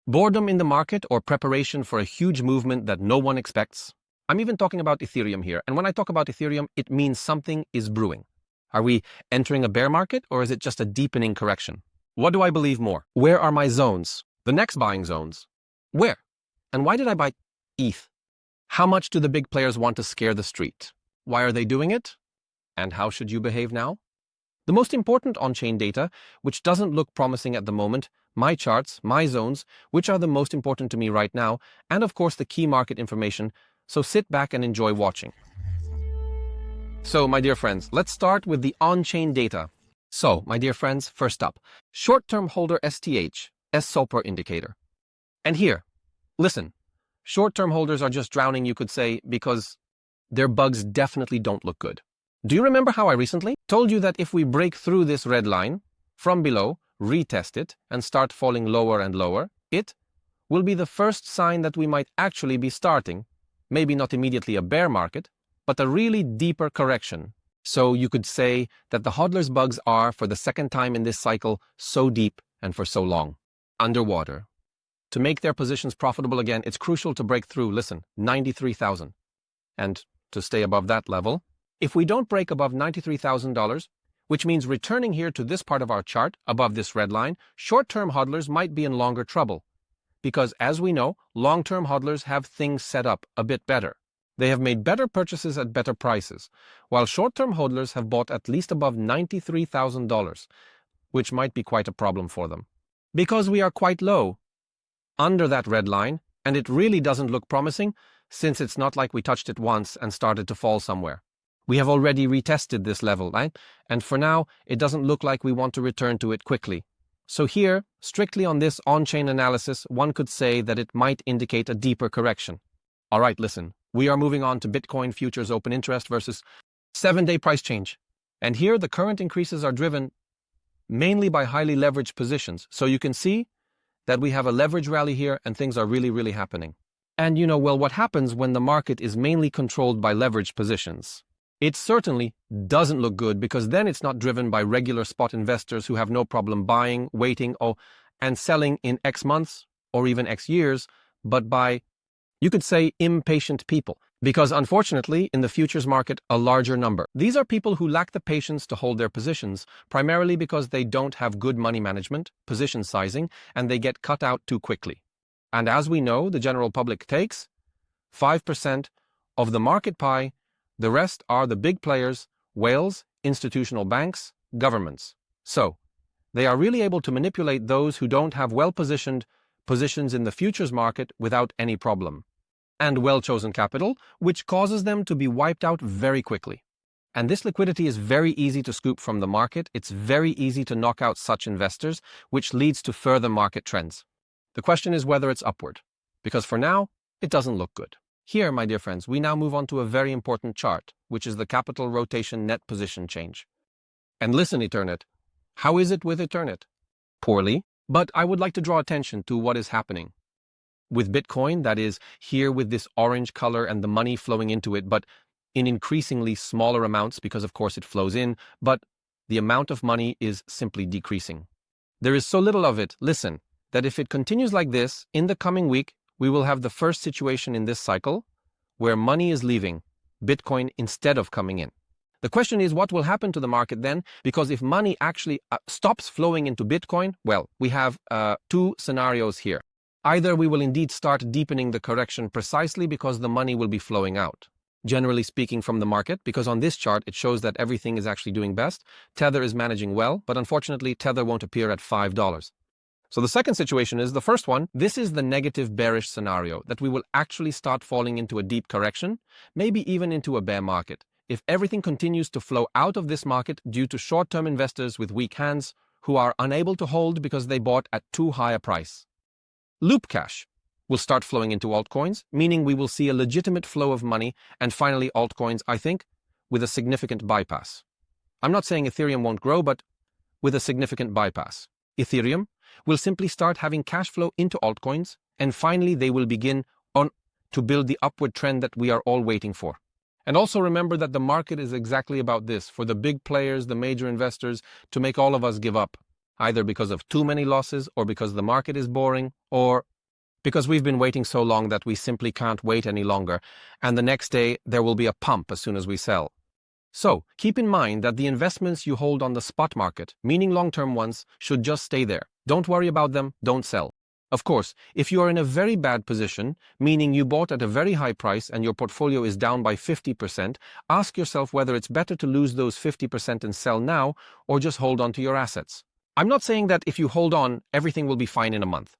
Boredom in the market or preparation for a huge movement that no one expects? I'm even talking about Ethereum here, and when I talk about Ethereum, it means something is brewing. Are we entering a bear market, or is it just a deepening correction? What do I believe more? Where are my zones? The next buying zones? Where? And why did I buy ETH? How much do the big players want to scare the street? Why are they doing it? And how should you behave now? The most important on-chain data, which doesn't look promising at the moment, my charts, my zones, which are the most important to me right now, and of course the key market information, so sit back and enjoy watching. So, my dear friends, let's start with the on-chain data. So, my dear friends, first up, short-term holder STH, S-SOPR indicator. And here, listen, short-term holders are just drowning, you could say, because their bugs definitely don't look good. Do you remember how I recently told you that if we break through this red line, from below, retest it, and start falling lower and lower, it will be the first sign that we might actually be starting, maybe not immediately a bear market, but a really deeper correction. So you could say that the hodler's bugs are, for the second time in this cycle, so deep and for so long. Underwater. To make their positions profitable again, it's crucial to break through, listen, 93,000. And to stay above that level, if we don't break above $93,000, which means returning here to this part of our chart, above this red line, short-term hodlers might be in longer trouble. Because as we know, long-term hodlers have things set up a bit better. They have made better purchases at better prices, while short-term hodlers have bought at least above $93,000, which might be quite a problem for them. Because we are quite low, under that red line, and it really doesn't look promising, since it's not like we touched it once and started to fall somewhere. We have already retested this level, right? And for now, it doesn't look like we want to return to it quickly. So here, strictly on this on-chain analysis, one could say that it might indicate a deeper correction. All right, listen. We are moving on to Bitcoin futures open interest versus 7-day price change. And here the current increases are driven mainly by highly leveraged positions. So you can see that we have a leverage rally here and things are really happening. And well, what happens when the market is mainly controlled by leveraged positions? It certainly doesn't look good because then it's not driven by regular spot investors who have no problem buying, waiting, and selling in X months or even X years, but by, you could say, impatient people, because unfortunately, in the futures market, a larger number. These are people who lack the patience to hold their positions, primarily because they don't have good money management, position sizing, and they get cut out too quickly. And as we know, the general public takes 5% of the market pie. The rest are the big players, whales, institutional banks, governments. So, they are really able to manipulate those who don't have well-positioned positions in the futures market without any problem. And well-chosen capital, which causes them to be wiped out very quickly. And this liquidity is very easy to scoop from the market. It's very easy to knock out such investors, which leads to further market trends. The question is whether it's upward, because for now, it doesn't look good. Here, my dear friends, we now move on to a very important chart, which is the capital rotation net position change. And listen, Ethernet, how is it with Ethernet? Poorly, but I would like to draw attention to what is happening. With Bitcoin, that is, here with this orange color and the money flowing into it, but in increasingly smaller amounts because of course it flows in, but the amount of money is simply decreasing. There is so little of it, listen, that if it continues like this, in the coming week, we will have the first situation in this cycle where money is leaving Bitcoin instead of coming in. The question is what will happen to the market then, because if money actually stops flowing into Bitcoin, well, we have two scenarios here. Either we will indeed start deepening the correction precisely because the money will be flowing out, generally speaking from the market, because on this chart it shows that everything is actually doing best. Tether is managing well, but unfortunately Tether won't appear at $5. So the second situation is the first one. This is the negative bearish scenario, that we will actually start falling into a deep correction, maybe even into a bear market, if everything continues to flow out of this market due to short-term investors with weak hands who are unable to hold because they bought at too high a price. Loop cash will start flowing into altcoins, meaning we will see a legitimate flow of money, and finally altcoins, I think, with a significant bypass. I'm not saying Ethereum won't grow, but with a significant bypass. Ethereum will simply start having cash flow into altcoins, and finally they will begin to build the upward trend that we are all waiting for. And also remember that the market is exactly about this, for the big players, the major investors, to make all of us give up, either because of too many losses, or because the market is boring, or because we've been waiting so long that we simply can't wait any longer, and the next day there will be a pump as soon as we sell. So, keep in mind that the investments you hold on the spot market, meaning long-term ones, should just stay there. Don't worry about them, don't sell. Of course, if you are in a very bad position, meaning you bought at a very high price and your portfolio is down by 50%, ask yourself whether it's better to lose those 50% and sell now, or just hold on to your assets. I'm not saying that if you hold on, everything will be fine in a month.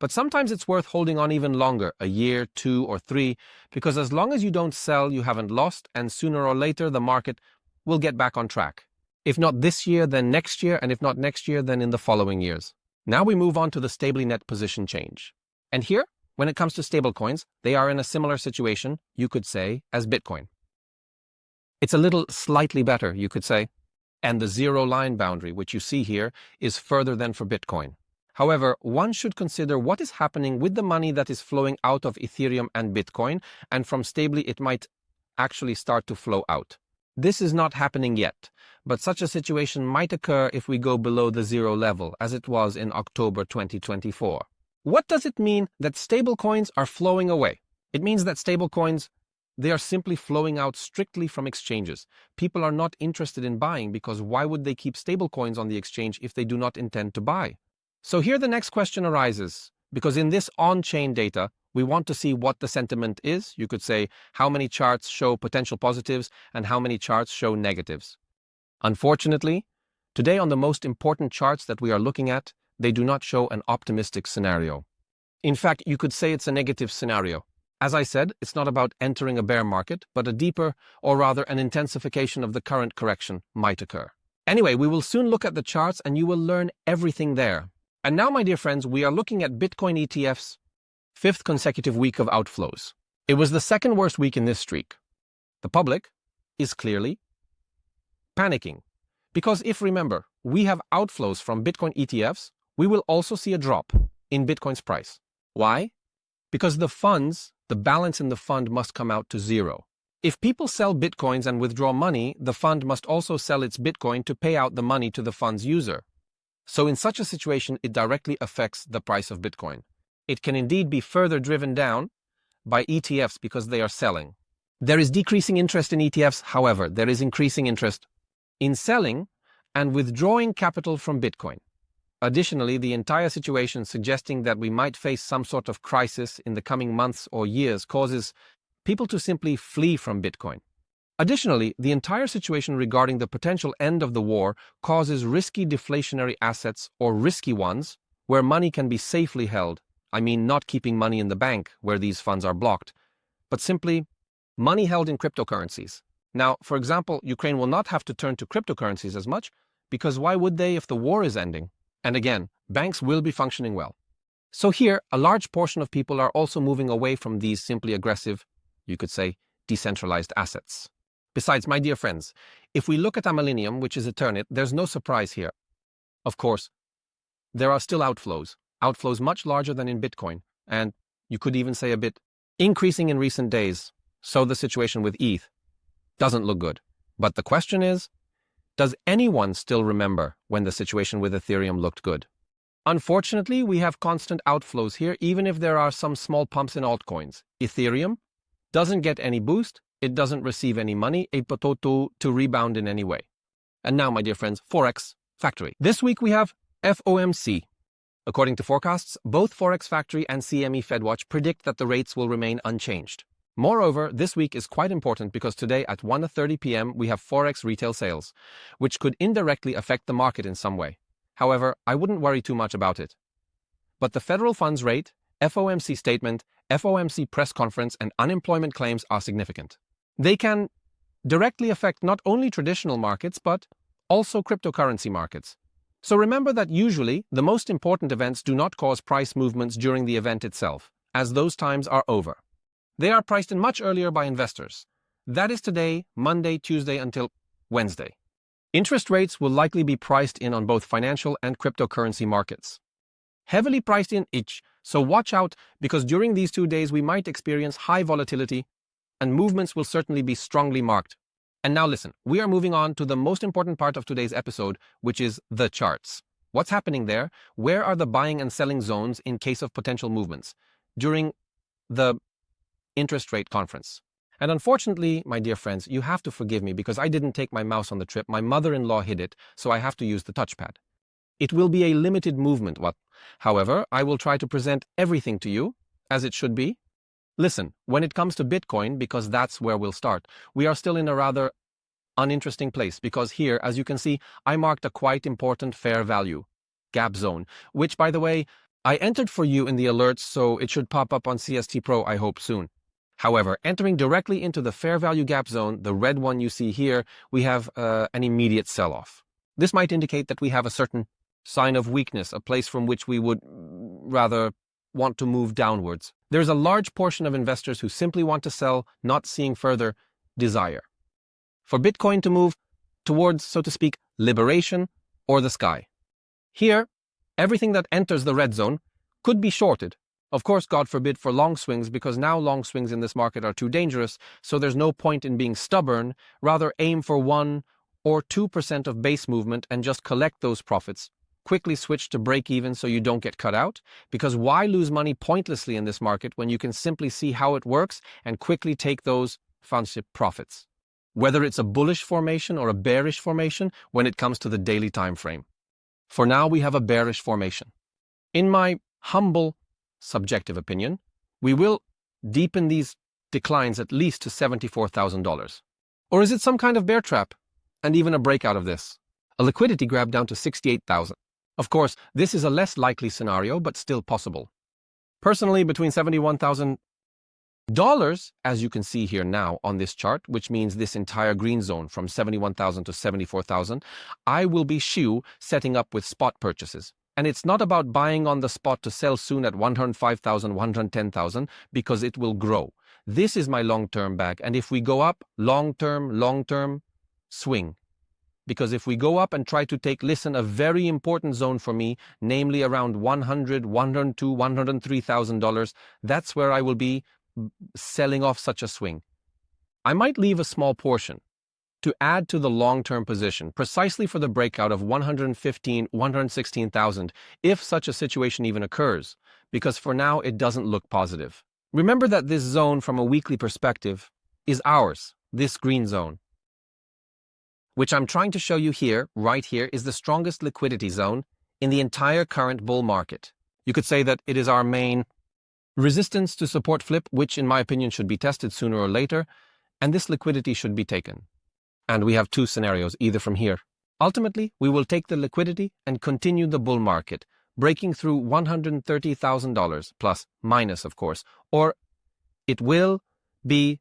But sometimes it's worth holding on even longer, a year, 2 or 3, because as long as you don't sell, you haven't lost, and sooner or later the market will get back on track. If not this year, then next year, and if not next year, then in the following years. Now we move on to the stably net position change. And here, when it comes to stablecoins, they are in a similar situation, you could say, as Bitcoin. It's a little slightly better, you could say, and the zero line boundary, which you see here, is further than for Bitcoin. However, one should consider what is happening with the money that is flowing out of Ethereum and Bitcoin, and from stably it might actually start to flow out. This is not happening yet, but such a situation might occur if we go below the zero level, as it was in October 2024. What does it mean that stablecoins are flowing away? It means that stablecoins, they are simply flowing out strictly from exchanges. People are not interested in buying because why would they keep stablecoins on the exchange if they do not intend to buy? So here the next question arises, because in this on-chain data, we want to see what the sentiment is. You could say how many charts show potential positives and how many charts show negatives. Unfortunately, today on the most important charts that we are looking at, they do not show an optimistic scenario. In fact, you could say it's a negative scenario. As I said, it's not about entering a bear market, but a deeper, or rather an intensification of the current correction might occur. Anyway, we will soon look at the charts and you will learn everything there. And now, my dear friends, we are looking at Bitcoin ETF's 5th consecutive week of outflows. It was the second worst week in this streak. The public is clearly panicking. Because if, remember, we have outflows from Bitcoin ETFs, we will also see a drop in Bitcoin's price. Why? Because the balance in the fund must come out to zero. If people sell Bitcoins and withdraw money, the fund must also sell its Bitcoin to pay out the money to the fund's user. So in such a situation, it directly affects the price of Bitcoin. It can indeed be further driven down by ETFs because they are selling. There is decreasing interest in ETFs, however, there is increasing interest in selling and withdrawing capital from Bitcoin. Additionally, the entire situation suggesting that we might face some sort of crisis in the coming months or years causes people to simply flee from Bitcoin. Additionally, the entire situation regarding the potential end of the war causes risky deflationary assets or risky ones where money can be safely held. I mean, not keeping money in the bank where these funds are blocked, but simply money held in cryptocurrencies. Now, for example, Ukraine will not have to turn to cryptocurrencies as much because why would they if the war is ending? And again, banks will be functioning well. So here, a large portion of people are also moving away from these simply aggressive, you could say, decentralized assets. Besides, my dear friends, if we look at Melania, which is Eternit, there's no surprise here. Of course, there are still outflows much larger than in Bitcoin, and you could even say a bit increasing in recent days. So the situation with ETH doesn't look good. But the question is, does anyone still remember when the situation with Ethereum looked good? Unfortunately, we have constant outflows here, even if there are some small pumps in altcoins. Ethereum doesn't get any boost. It doesn't receive any money, to rebound in any way. And now, my dear friends, Forex Factory. This week we have FOMC. According to forecasts, both Forex Factory and CME FedWatch predict that the rates will remain unchanged. Moreover, this week is quite important because today at 1:30 p.m. we have Forex retail sales, which could indirectly affect the market in some way. However, I wouldn't worry too much about it. But the federal funds rate, FOMC statement, FOMC press conference, and unemployment claims are significant. They can directly affect not only traditional markets, but also cryptocurrency markets. So remember that usually the most important events do not cause price movements during the event itself, as those times are over. They are priced in much earlier by investors. That is today, Monday, Tuesday until Wednesday. Interest rates will likely be priced in on both financial and cryptocurrency markets. Heavily priced in each, so watch out because during these 2 days we might experience high volatility and movements will certainly be strongly marked. And now listen, we are moving on to the most important part of today's episode, which is the charts. What's happening there? Where are the buying and selling zones in case of potential movements? During the interest rate conference. And unfortunately, my dear friends, you have to forgive me because I didn't take my mouse on the trip. My mother-in-law hid it, so I have to use the touchpad. It will be a limited movement. However, I will try to present everything to you as it should be. Listen, when it comes to Bitcoin, because that's where we'll start, we are still in a rather uninteresting place because here, as you can see, I marked a quite important fair value gap zone, which, by the way, I entered for you in the alerts, so it should pop up on CST Pro, I hope, soon. However, entering directly into the fair value gap zone, the red one you see here, we have an immediate sell-off. This might indicate that we have a certain sign of weakness, a place from which we would rather want to move downwards. There's a large portion of investors who simply want to sell, not seeing further desire for Bitcoin to move towards, so to speak, liberation or the sky. Here, everything that enters the red zone could be shorted. Of course, God forbid for long swings, because now long swings in this market are too dangerous, so there's no point in being stubborn. Rather aim for 1 or 2% of base movement and just collect those profits. Quickly switch to break even so you don't get cut out, because why lose money pointlessly in this market when you can simply see how it works and quickly take those fancy profits? Whether it's a bullish formation or a bearish formation when it comes to the daily time frame. For now, we have a bearish formation. In my humble, subjective opinion, we will deepen these declines at least to $74,000. Or is it some kind of bear trap and even a breakout of this? A liquidity grab down to $68,000. Of course, this is a less likely scenario, but still possible. Personally, between $71,000, as you can see here now on this chart, which means this entire green zone from 71,000 to 74,000, I will be setting up with spot purchases. And it's not about buying on the spot to sell soon at 105,000, 110,000, because it will grow. This is my long-term bag. And if we go up, long-term, swing. Because if we go up and try to take, listen, a very important zone for me, namely around $100, $102, $103,000, that's where I will be selling off such a swing. I might leave a small portion to add to the long-term position, precisely for the breakout of 115, 116,000, if such a situation even occurs, because for now it doesn't look positive. Remember that this zone from a weekly perspective is ours, this green zone, which I'm trying to show you here, right here, is the strongest liquidity zone in the entire current bull market. You could say that it is our main resistance to support flip, which in my opinion should be tested sooner or later, and this liquidity should be taken. And we have two scenarios, either from here. Ultimately, we will take the liquidity and continue the bull market, breaking through $130,000, plus, minus, of course, or it will be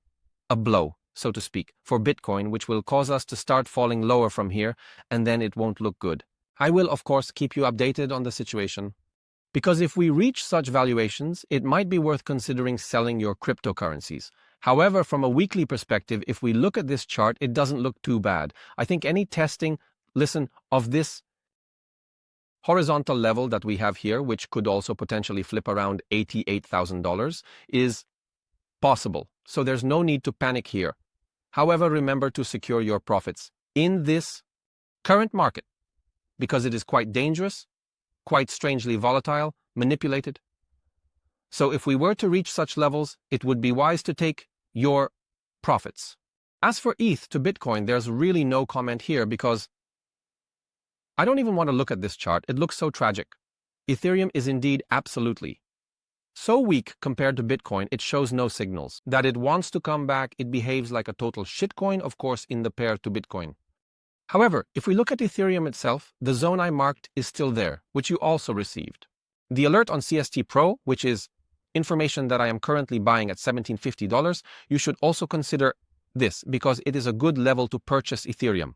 a blow, so to speak, for Bitcoin, which will cause us to start falling lower from here, and then it won't look good. I will, of course, keep you updated on the situation, because if we reach such valuations, it might be worth considering selling your cryptocurrencies. However, from a weekly perspective, if we look at this chart, it doesn't look too bad. I think any testing, of this horizontal level that we have here, which could also potentially flip around $88,000, is possible. So there's no need to panic here. However, remember to secure your profits in this current market, because it is quite dangerous, quite strangely volatile, manipulated. So if we were to reach such levels, it would be wise to take your profits. As for ETH to Bitcoin, there's really no comment here because I don't even want to look at this chart. It looks so tragic. Ethereum is indeed absolutely so weak compared to Bitcoin, it shows no signals that it wants to come back. It behaves like a total shitcoin, of course, in the pair to Bitcoin. However, if we look at Ethereum itself, the zone I marked is still there, which you also received. The alert on CST Pro, which is information that I am currently buying at $1,750, you should also consider this because it is a good level to purchase Ethereum.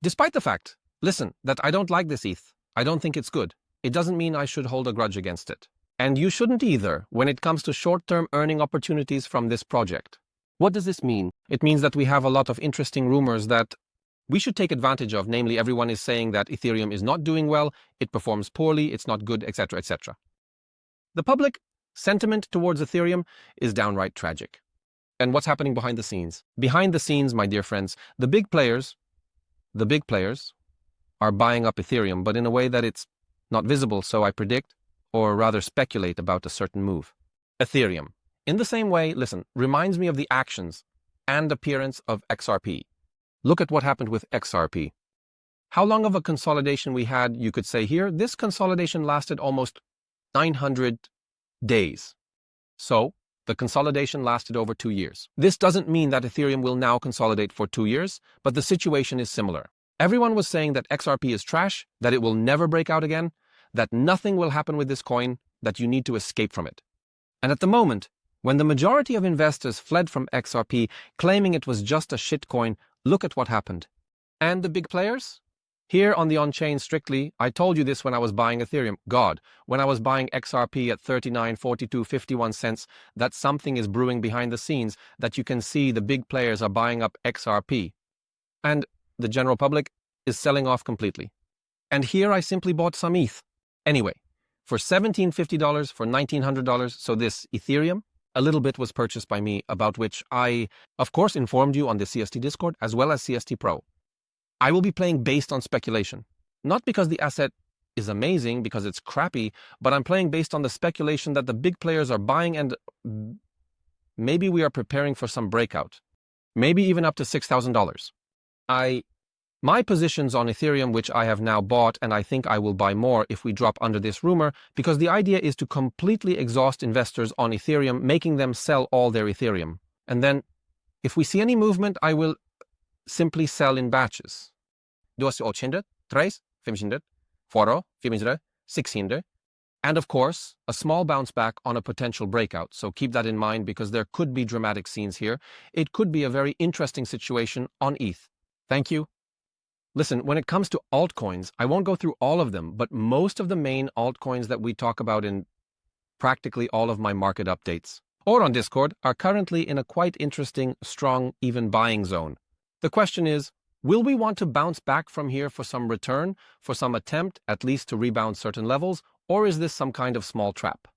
Despite the fact, that I don't like this ETH, I don't think it's good, it doesn't mean I should hold a grudge against it. And you shouldn't either when it comes to short-term earning opportunities from this project. What does this mean? It means that we have a lot of interesting rumors that we should take advantage of, namely everyone is saying that Ethereum is not doing well, it performs poorly, it's not good, etc., etc. The public sentiment towards Ethereum is downright tragic. And what's happening behind the scenes? Behind the scenes, my dear friends, the big players are buying up Ethereum, but in a way that it's not visible, so I predict, or rather speculate about a certain move. Ethereum. In the same way, listen, reminds me of the actions and appearance of XRP. Look at what happened with XRP. How long of a consolidation we had, you could say here? This consolidation lasted almost 900 days. So, the consolidation lasted over 2 years. This doesn't mean that Ethereum will now consolidate for 2 years, but the situation is similar. Everyone was saying that XRP is trash, that it will never break out again, that nothing will happen with this coin, that you need to escape from it. And at the moment, when the majority of investors fled from XRP, claiming it was just a shitcoin, look at what happened. And the big players? Here on the on-chain strictly, I told you this when I was buying Ethereum. God, when I was buying XRP at 39, 42, 51 cents, that something is brewing behind the scenes, that you can see the big players are buying up XRP. And the general public is selling off completely. And here I simply bought some ETH. Anyway, for $1,750, for $1,900, so this Ethereum, a little bit was purchased by me, about which I, of course, informed you on the CST Discord as well as CST Pro. I will be playing based on speculation. Not because the asset is amazing, because it's crappy, but I'm playing based on the speculation that the big players are buying, and maybe we are preparing for some breakout. Maybe even up to $6,000. My positions on Ethereum, which I have now bought, and I think I will buy more if we drop under this rumor, because the idea is to completely exhaust investors on Ethereum, making them sell all their Ethereum. And then, if we see any movement, I will simply sell in batches. 200, 300, 500, 400, 400, 600, and of course, a small bounce back on a potential breakout. So keep that in mind, because there could be dramatic scenes here. It could be a very interesting situation on ETH. Thank you. Listen, when it comes to altcoins, I won't go through all of them, but most of the main altcoins that we talk about in practically all of my market updates or on Discord are currently in a quite interesting, strong, even buying zone. The question is, will we want to bounce back from here for some return, for some attempt at least to rebound certain levels, or is this some kind of small trap?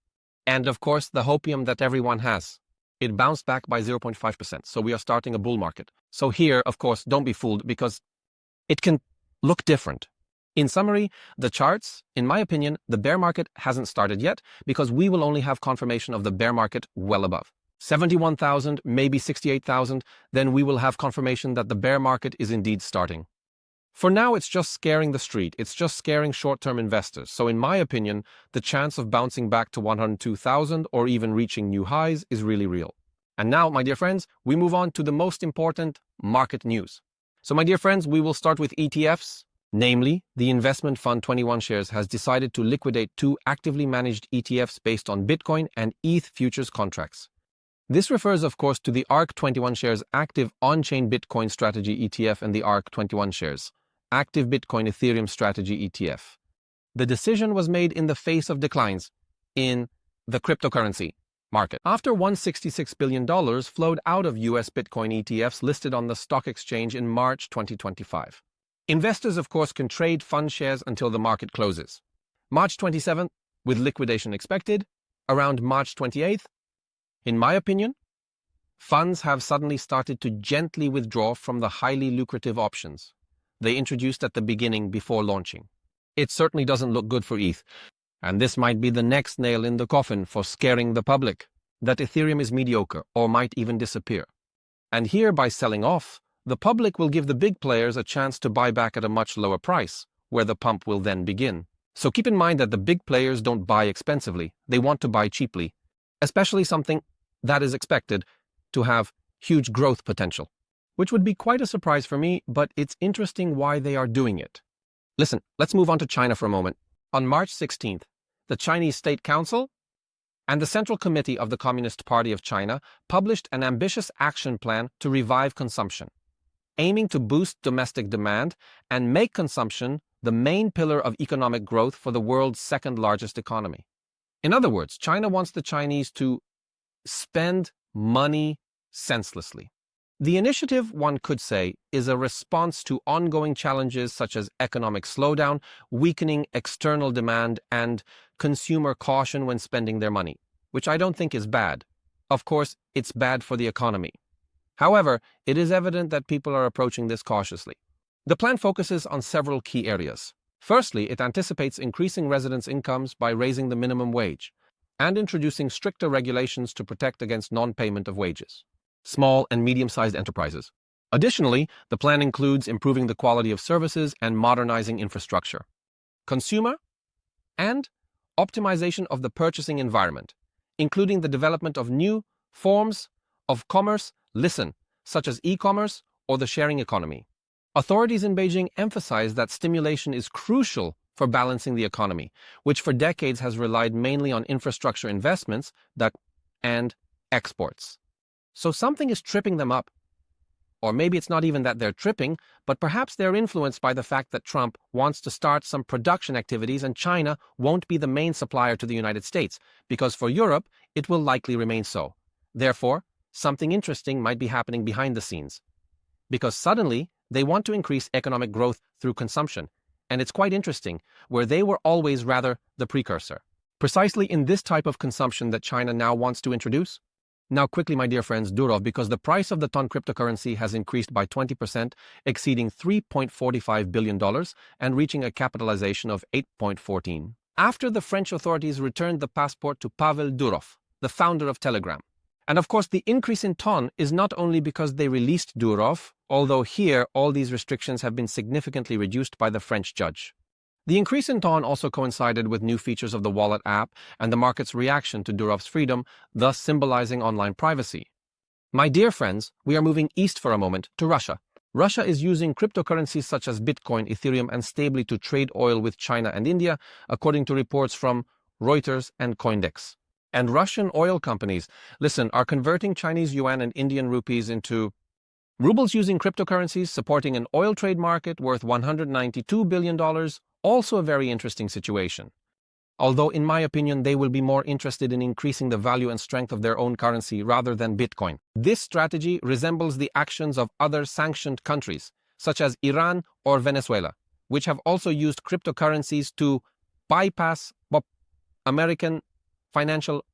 And of course, the hopium that everyone has. It bounced back by 0.5%, so we are starting a bull market. So here, of course, don't be fooled, because it can look different. In summary, the charts, in my opinion, the bear market hasn't started yet, because we will only have confirmation of the bear market well above 71,000, maybe 68,000, then we will have confirmation that the bear market is indeed starting. For now, it's just scaring the street. It's just scaring short-term investors. So in my opinion, the chance of bouncing back to 102,000 or even reaching new highs is really real. And now, my dear friends, we move on to the most important market news. So my dear friends, we will start with ETFs. Namely, the investment fund 21 shares has decided to liquidate 2 actively managed ETFs based on Bitcoin and ETH futures contracts. This refers, of course, to the ARK21 shares Active On-Chain Bitcoin Strategy ETF and the ARK21 shares Active Bitcoin Ethereum Strategy ETF. The decision was made in the face of declines in the cryptocurrency market, after $166 billion flowed out of US Bitcoin ETFs listed on the stock exchange in March 2025. Investors, of course, can trade fund shares until the market closes. March 27th, with liquidation expected, around March 28th, in my opinion, funds have suddenly started to gently withdraw from the highly lucrative options they introduced at the beginning before launching. It certainly doesn't look good for ETH, and this might be the next nail in the coffin for scaring the public that Ethereum is mediocre or might even disappear. And here, by selling off, the public will give the big players a chance to buy back at a much lower price, where the pump will then begin. So keep in mind that the big players don't buy expensively, they want to buy cheaply, especially something that is expected to have huge growth potential, which would be quite a surprise for me, but it's interesting why they are doing it. Listen, let's move on to China for a moment. On March 16th, the Chinese State Council and the Central Committee of the Communist Party of China published an ambitious action plan to revive consumption, aiming to boost domestic demand and make consumption the main pillar of economic growth for the world's second largest economy. In other words, China wants the Chinese to spend money senselessly. The initiative, one could say, is a response to ongoing challenges such as economic slowdown, weakening external demand, and consumer caution when spending their money, which I don't think is bad. Of course, it's bad for the economy. However, it is evident that people are approaching this cautiously. The plan focuses on several key areas. Firstly, it anticipates increasing residents' incomes by raising the minimum wage and introducing stricter regulations to protect against non-payment of wages. Small and medium-sized enterprises. Additionally, the plan includes improving the quality of services and modernizing infrastructure. Consumer and optimization of the purchasing environment, including the development of new forms of commerce, such as e-commerce or the sharing economy. Authorities in Beijing emphasize that stimulation is crucial for balancing the economy, which for decades has relied mainly on infrastructure investments and exports. So something is tripping them up. Or maybe it's not even that they're tripping, but perhaps they're influenced by the fact that Trump wants to start some production activities and China won't be the main supplier to the United States, because for Europe, it will likely remain so. Therefore, something interesting might be happening behind the scenes. Because suddenly, they want to increase economic growth through consumption, and it's quite interesting, where they were always rather the precursor. Precisely in this type of consumption that China now wants to introduce? Now quickly, my dear friends, Durov, because the price of the ton cryptocurrency has increased by 20%, exceeding $3.45 billion and reaching a capitalization of 8.14. After the French authorities returned the passport to Pavel Durov, the founder of Telegram. And of course, the increase in ton is not only because they released Durov, although here all these restrictions have been significantly reduced by the French judge. The increase in ton also coincided with new features of the wallet app and the market's reaction to Durov's freedom, thus symbolizing online privacy. My dear friends, we are moving east for a moment to Russia. Russia is using cryptocurrencies such as Bitcoin, Ethereum, and Stably to trade oil with China and India, according to reports from Reuters and Coindex. And Russian oil companies, are converting Chinese yuan and Indian rupees into rubles using cryptocurrencies, supporting an oil trade market worth $192 billion, also a very interesting situation. Although, in my opinion, they will be more interested in increasing the value and strength of their own currency rather than Bitcoin. This strategy resembles the actions of other sanctioned countries, such as Iran or Venezuela, which have also used cryptocurrencies to bypass American financial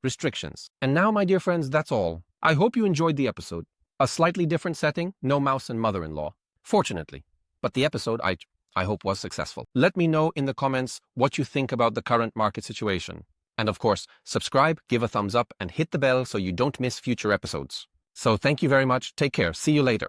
restrictions. And now, my dear friends, that's all. I hope you enjoyed the episode. A slightly different setting, no mouse and mother-in-law, fortunately. But the episode, I hope, was successful. Let me know in the comments what you think about the current market situation. And of course, subscribe, give a thumbs up, and hit the bell so you don't miss future episodes. So thank you very much. Take care. See you later.